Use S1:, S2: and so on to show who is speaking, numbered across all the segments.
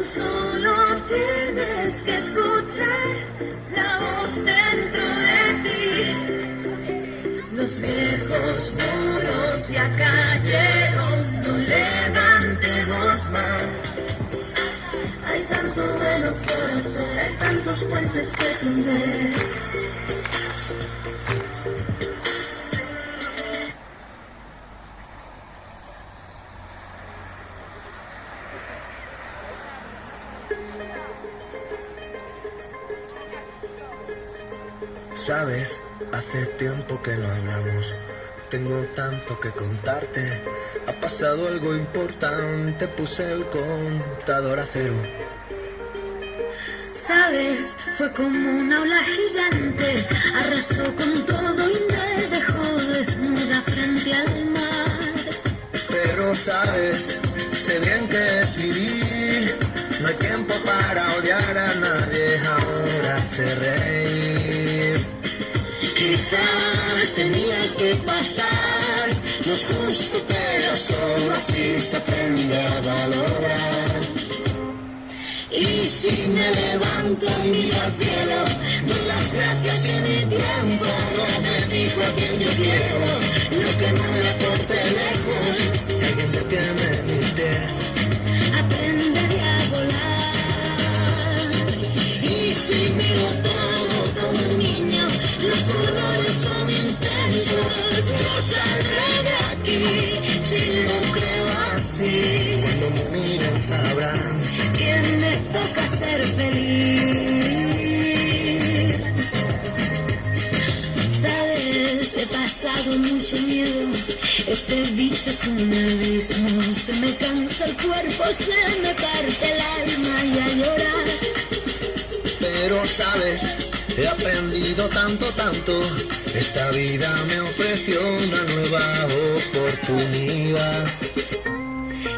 S1: Solo tienes que escuchar la voz dentro de ti. Los viejos muros ya cayeron, no levantemos más. Hay tanto bueno por hacer, hay tantos puentes que tender.
S2: Sabes, hace tiempo que no hablamos. Tengo tanto que contarte. Ha pasado algo importante. Puse el contador a cero.
S1: Sabes, fue como una ola gigante. Arrasó con todo y me dejó desnuda frente al mar.
S2: Pero sabes, sé bien que es vivir. No hay tiempo para odiar a nadie. Ahora sé reír.
S1: Quizás tenía que pasar, no es justo, pero solo así se aprende a valorar. Y si me levanto y miro al cielo, doy las gracias y mi tiempo lo dedico a quien yo quiero. Lo que no me aporte lejos,
S2: si alguien detiene mis pies,
S1: aprenderé a volar. Y si miro todo como un niño, los horrores son intensos. Yo saldré de aquí si lo creo así.
S2: Cuando me miren sabrán
S1: que me toca ser feliz. Sabes, he pasado mucho miedo. Este bicho es un abismo. Se me cansa el cuerpo, se me parte el alma y a llorar.
S2: Pero sabes, he aprendido tanto. Esta vida me ofreció una nueva oportunidad.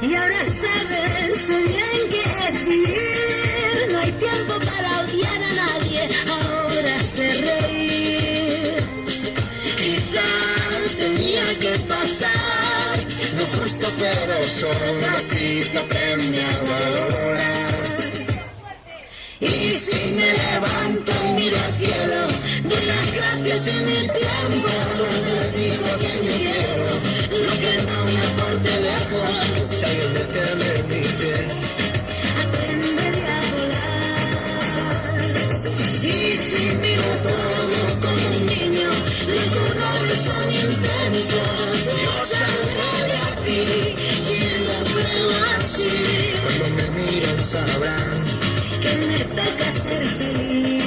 S1: Y ahora sabes, sé bien que es vivir. No hay tiempo para odiar a nadie. Ahora sé reír. Quizás tenía que pasar.
S2: No es justo, pero solo así se aprende a valorar.
S1: Y si me levanto y miro al cielo, doy las gracias en mi tiempo.
S2: Le digo a quien yo quiero,
S1: lo que no me aporte lejos,
S2: si alguien detiene mis pies,
S1: aprenderé a volar. Y si miro todo como un niño, los horrores son intensos. Yo saldré de aquí si lo creo así.
S2: cuando me miren sabrán
S1: que me toca ser feliz.